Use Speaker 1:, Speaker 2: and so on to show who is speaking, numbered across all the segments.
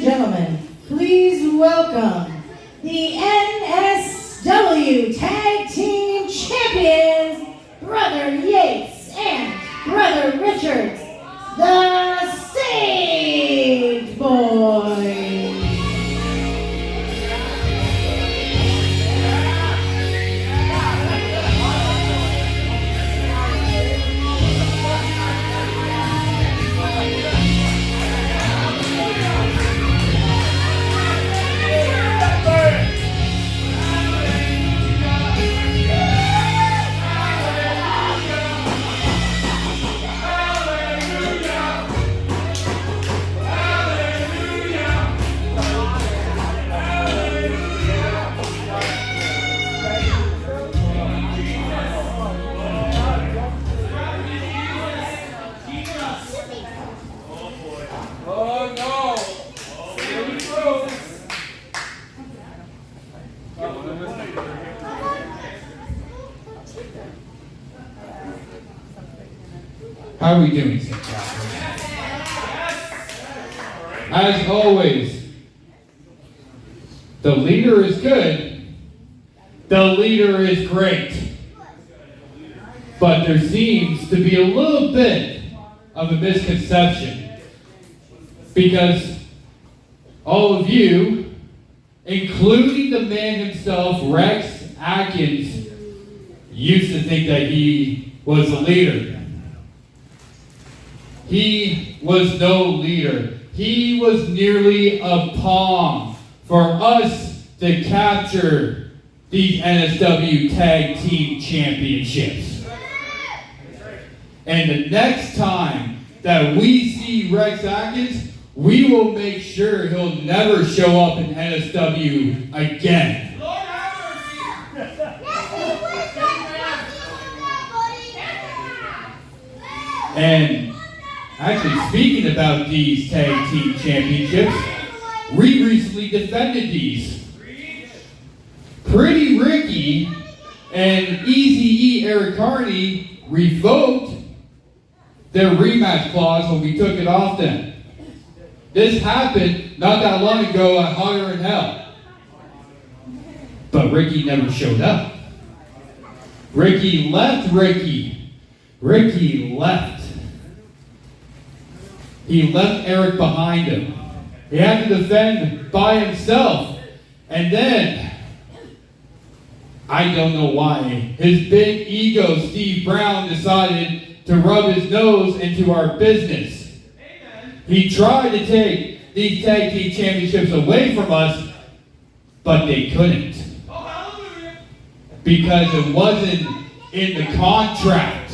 Speaker 1: gentlemen, please welcome the NSW Tag Team Champions, Brother Yates and Brother Richards, the Stage Boys.
Speaker 2: How are we doing, St. Catherine? As always, the leader is good, the leader is great, but there seems to be a little bit of a misconception because all of you, including the man himself, Rex Atkins, used to think that he was a leader. He was no leader. He was merely a pawn for us to capture these NSW Tag Team Championships. And the next time that we see Rex Atkins, we will make sure he'll never show up in NSW again. And actually, speaking about these Tag Team Championships, we recently defended these. Pretty Ricky and Easy-E Eric Carney revoked their rematch clause when we took it off them. This happened not that long ago at Hotter in Hell. But Ricky never showed up. Ricky left. Ricky left. He left Eric behind him. He had to defend by himself. And then, I don't know why, his big ego, Steve Brown, decided to rub his nose into our business. Amen. He tried to take these Tag Team Championships away from us, but they couldn't. Oh, hallelujah. Because it wasn't in the contract.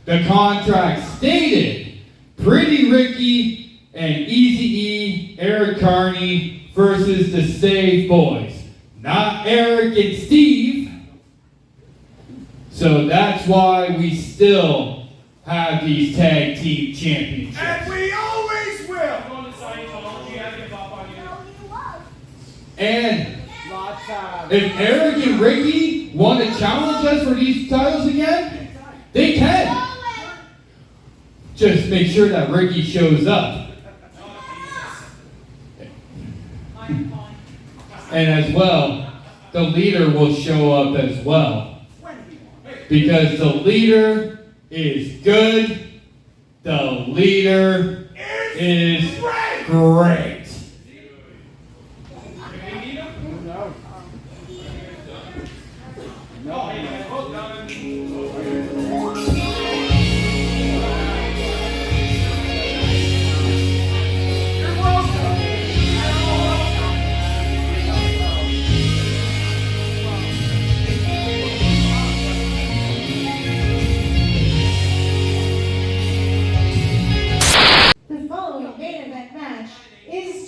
Speaker 2: The contract stated Pretty Ricky and Easy-E, Eric Carney versus the Stage Boys. Not Eric and Steve. So that's why we still have these Tag Team Championships.
Speaker 3: And we always will.
Speaker 2: And if Eric and Ricky want to challenge us for these titles again, they can. Just make sure that Ricky shows up. And as well, the leader will show up as well. Because the leader is good, the leader is great.
Speaker 1: The following main event match is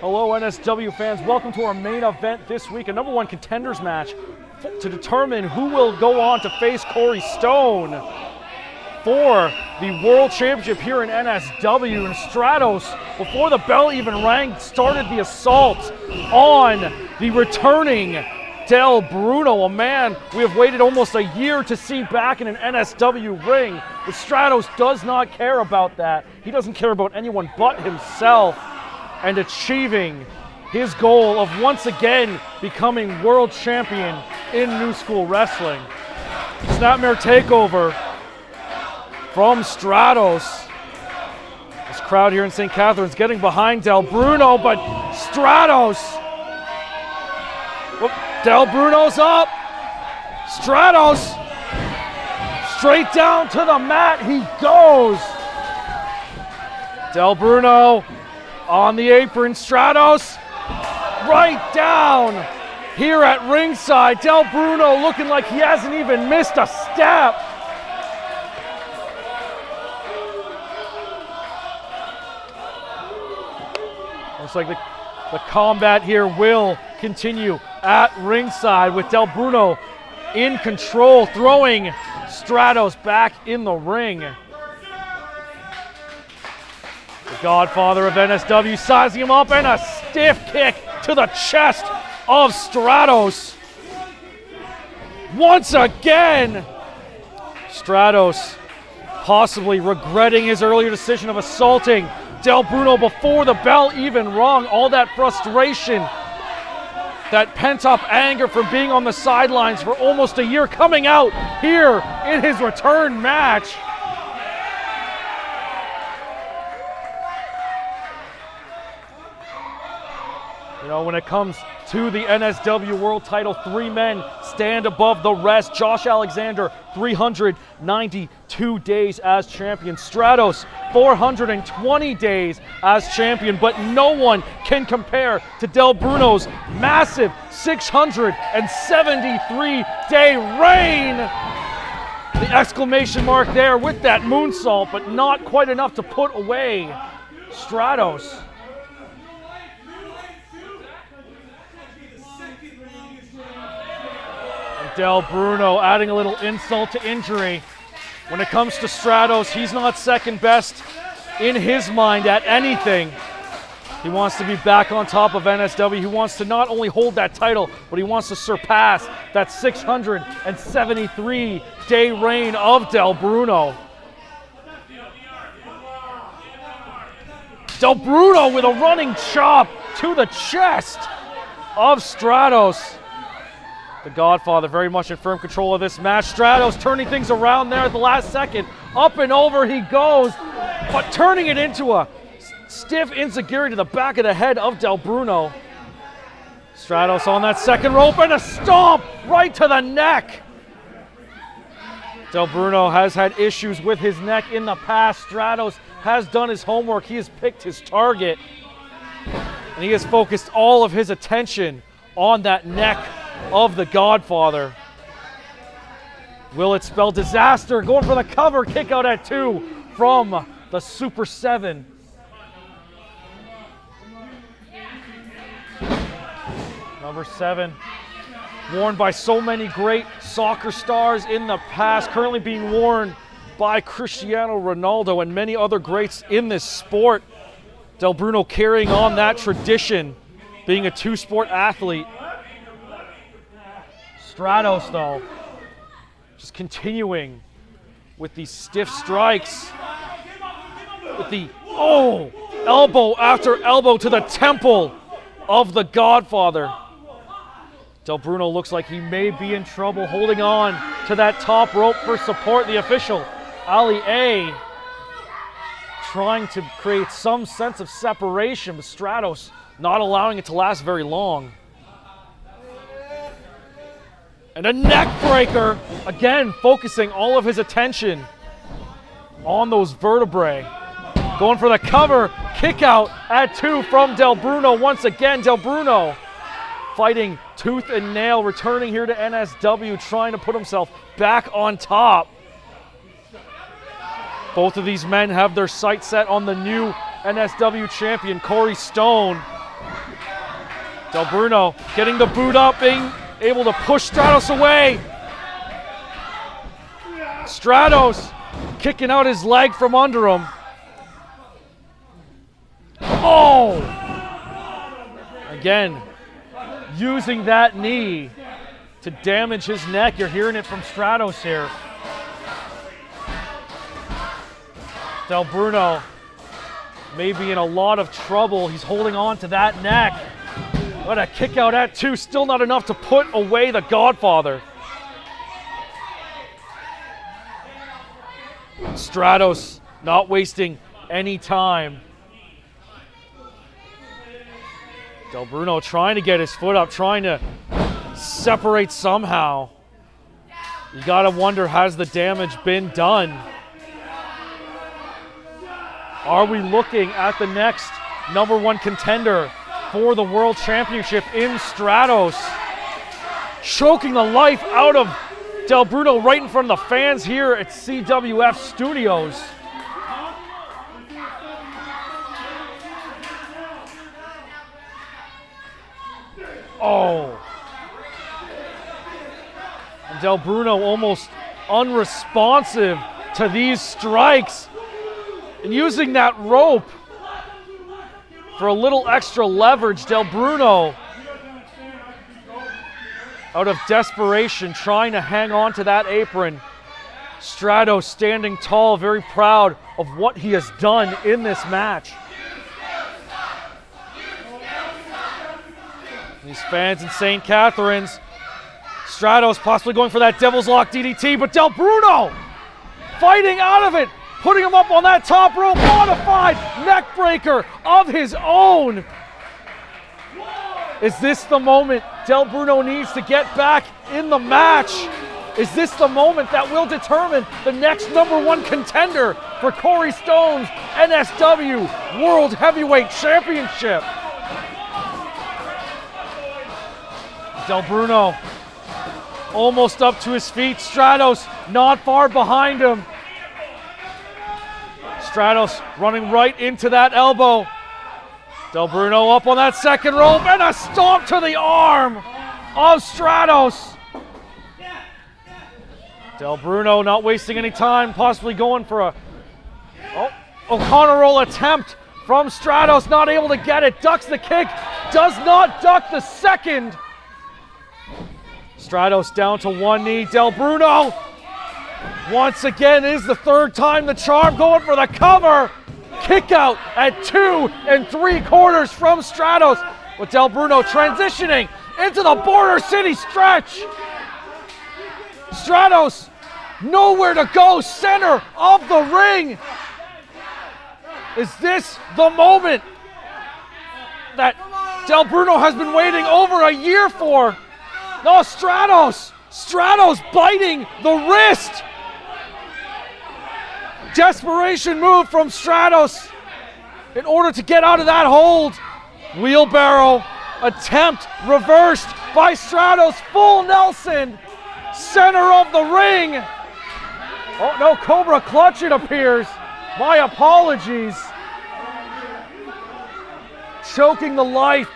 Speaker 4: Hello, NSW fans. Welcome to our main event this week, a number one contenders match to determine who will go on to face Corey Stone for the World Championship here in NSW. And Stratos, before the bell even rang, started the assault on the returning Del Bruno, a man we have waited almost a year to see back in an NSW ring. But Stratos does not care about that. He doesn't care about anyone but himself, and achieving his goal of once again becoming world champion in New School Wrestling. Snapmare takeover from Stratos. This crowd here in St. Catharines getting behind Del Bruno, but Stratos. Whoop, Del Bruno's up. Stratos straight down to the mat he goes. Del Bruno on the apron, Stratos right down here at ringside. Del Bruno looking like he hasn't even missed a step. Looks like the combat here will continue at ringside with Del Bruno in control, throwing Stratos back in the ring. Godfather of NSW sizing him up, and a stiff kick to the chest of Stratos. Once again, Stratos possibly regretting his earlier decision of assaulting Del Bruno before the bell even rung. All that frustration, that pent-up anger from being on the sidelines for almost a year, coming out here in his return match. You know, when it comes to the NSW World Title, 3 men stand above the rest. Josh Alexander, 392 days as champion. Stratos, 420 days as champion, but no one can compare to Del Bruno's massive 673-day reign. The exclamation mark there with that moonsault, but not quite enough to put away Stratos. Del Bruno adding a little insult to injury. When it comes to Stratos, he's not second best in his mind at anything. He wants to be back on top of NSW. He wants to not only hold that title, but he wants to surpass that 673-day reign of Del Bruno. Del Bruno with a running chop to the chest of Stratos. The Godfather very much in firm control of this match. Stratos turning things around there at the last second. Up and over he goes, but turning it into a stiff enziguri to the back of the head of Del Bruno. Stratos on that second rope, and a stomp right to the neck. Del Bruno has had issues with his neck in the past. Stratos has done his homework. He has picked his target, and he has focused all of his attention on that neck of the Godfather. Will it spell disaster? Going for the cover, kick out at 2 from the Super 7. Number 7, worn by so many great soccer stars in the past, currently being worn by Cristiano Ronaldo and many other greats in this sport. Del Bruno carrying on that tradition, being a two-sport athlete. Stratos, though, just continuing with these stiff strikes, with the elbow after elbow to the temple of the Godfather. Del Bruno looks like he may be in trouble, holding on to that top rope for support. The official, Ali A, trying to create some sense of separation, but Stratos not allowing it to last very long. And a neck breaker, again focusing all of his attention on those vertebrae. Going for the cover, kick out at 2 from Del Bruno. Once again, Del Bruno fighting tooth and nail, returning here to NSW, trying to put himself back on top. Both of these men have their sights set on the new NSW champion, Corey Stone. Del Bruno getting the boot up, being able to push Stratos away. Stratos kicking out his leg from under him. Oh! Again, using that knee to damage his neck. You're hearing it from Stratos here. Del Bruno may be in a lot of trouble. He's holding on to that neck. What a kick out at 2. Still not enough to put away the Godfather. Stratos not wasting any time. Del Bruno trying to get his foot up, trying to separate somehow. You gotta wonder, has the damage been done? Are we looking at the next #1 contender for the World Championship in Stratos? Choking the life out of Del Bruno right in front of the fans here at CWF Studios. Oh. And Del Bruno almost unresponsive to these strikes. And using that rope for a little extra leverage, Del Bruno, out of desperation, trying to hang on to that apron. Stratos standing tall, very proud of what he has done in this match. These fans in St. Catharines. Stratos possibly going for that Devil's Lock DDT, but Del Bruno fighting out of it, putting him up on that top rope, modified neck breaker of his own. Is this the moment Del Bruno needs to get back in the match? Is this the moment that will determine the next #1 contender for Corey Stone's NSW World Heavyweight Championship? Del Bruno almost up to his feet. Stratos not far behind him. Stratos running right into that elbow. Del Bruno up on that second rope and a stomp to the arm of Stratos. Del Bruno not wasting any time, possibly going for a O'Connor roll attempt from Stratos, not able to get it, ducks the kick, does not duck the second. Stratos down to one knee. Del Bruno once again is the third time the charm, going for the cover. Kick out at 2 3/4 from Stratos, with Del Bruno transitioning into the Border City stretch. Stratos nowhere to go, center of the ring. Is this the moment that Del Bruno has been waiting over a year for? No, Stratos biting the wrist. Desperation move from Stratos in order to get out of that hold. Wheelbarrow attempt reversed by Stratos. Full Nelson, center of the ring. Oh no, Cobra clutch it appears. My apologies. Choking the life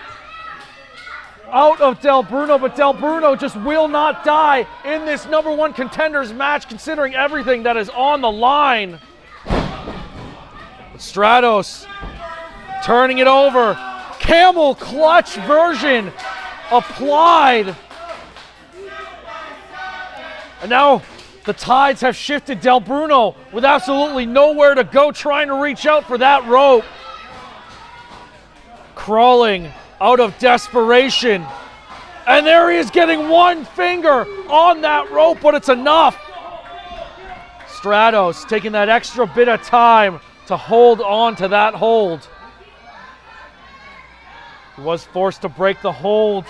Speaker 4: out of Del Bruno, but Del Bruno just will not die in this #1 contenders match, considering everything that is on the line. Stratos turning it over. Camel clutch version applied. And now the tides have shifted. Del Bruno with absolutely nowhere to go, trying to reach out for that rope. Crawling out of desperation. And there he is, getting one finger on that rope, but it's enough. Stratos taking that extra bit of time to hold on to that hold. He was forced to break the hold,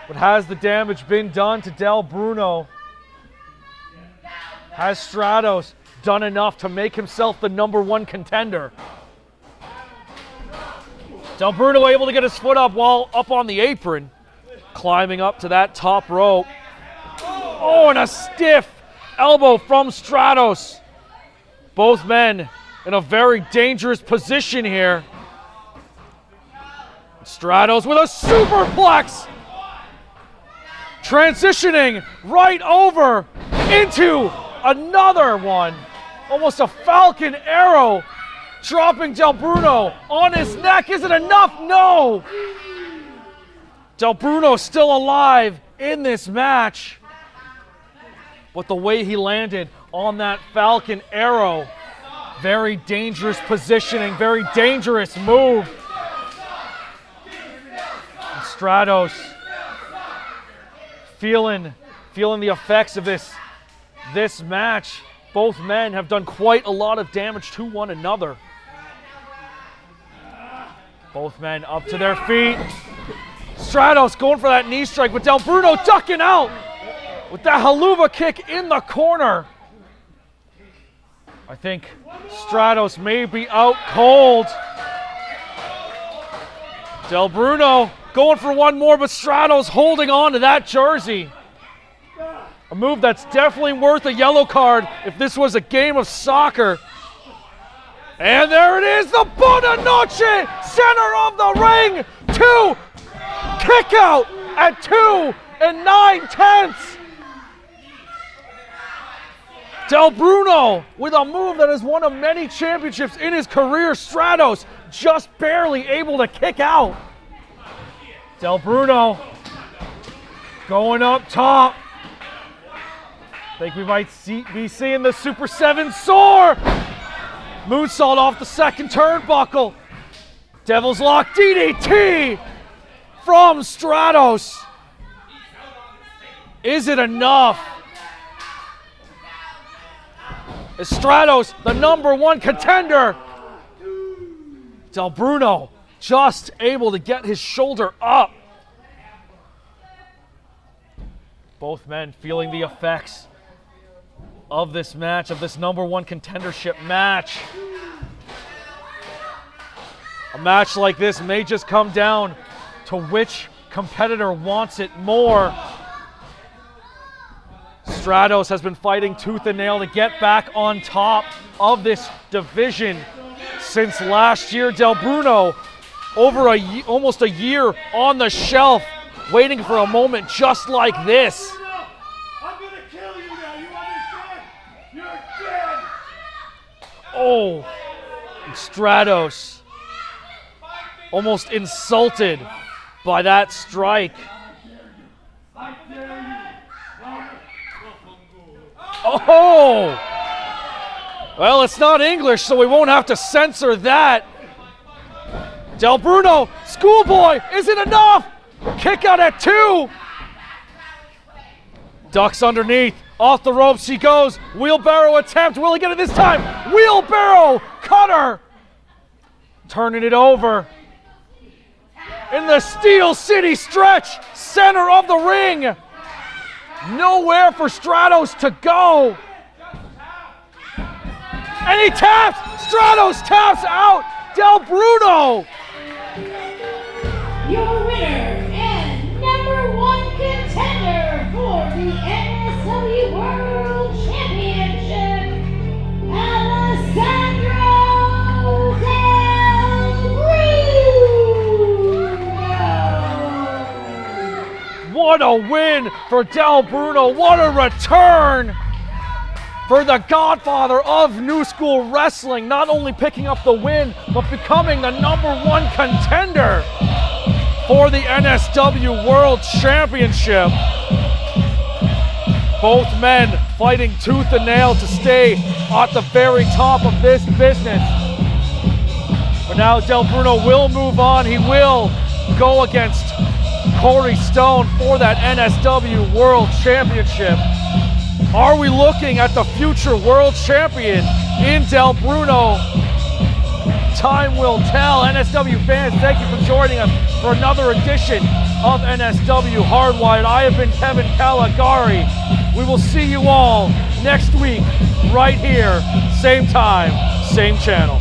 Speaker 4: but has the damage been done to Del Bruno? Has Stratos done enough to make himself the #1 contender? Del Bruno able to get his foot up while up on the apron, climbing up to that top rope. Oh, and a stiff elbow from Stratos. Both men in a very dangerous position here. Stratos with a superplex. Transitioning right over into another one. Almost a falcon arrow. Dropping Del Bruno on his neck. Is it enough? No. Del Bruno still alive in this match. But the way he landed on that falcon arrow, very dangerous positioning, very dangerous move. And Stratos feeling the effects of this match. Both men have done quite a lot of damage to one another. Both men up to their feet. Stratos going for that knee strike, but Del Bruno ducking out with that haluva kick in the corner. I think Stratos may be out cold. Del Bruno going for one more, but Stratos holding on to that jersey. A move that's definitely worth a yellow card if this was a game of soccer. And there it is, the Buona Noche, center of the ring. 2, kick out at 2 9/10. Del Bruno with a move that has won him many championships in his career. Stratos just barely able to kick out. Del Bruno going up top. Think we might be seeing the Super 7 soar. Moonsault off the second turnbuckle. Devil's Lock DDT from Stratos. Is it enough? Is Stratos the #1 contender? Del Bruno just able to get his shoulder up. Both men feeling the effects of this match, of this #1 contendership match. A match like this may just come down to which competitor wants it more. Stratos has been fighting tooth and nail to get back on top of this division since last year. Del Bruno, over almost a year on the shelf, waiting for a moment just like this.
Speaker 3: I'm gonna kill you now, you understand? You're dead!
Speaker 4: Oh, and Stratos almost insulted by that strike. Oh! Well, it's not English, so we won't have to censor that. Del Bruno, schoolboy, is it enough? Kick out at 2. Ducks underneath, off the ropes he goes. Wheelbarrow attempt, will he get it this time? Wheelbarrow cutter. Turning it over. In the Steel City stretch, center of the ring. Nowhere for Stratos to go. And he taps. Stratos taps out Del Bruno.
Speaker 1: Your winner and #1 contender for the NSW World Championship, Alessandro Del Bruno.
Speaker 4: What a win for Del Bruno. What a return for the godfather of New School Wrestling. Not only picking up the win, but becoming the #1 contender for the NSW World Championship. Both men fighting tooth and nail to stay at the very top of this business. But now Del Bruno will move on. He will go against Corey Stone for that NSW World Championship. Are we looking at the future world champion in Del Bruno? Time will tell. NSW fans, thank you for joining us for another edition of NSW Hardwired. I have been Kevin Caligari. We will see you all next week right here, same time, same channel.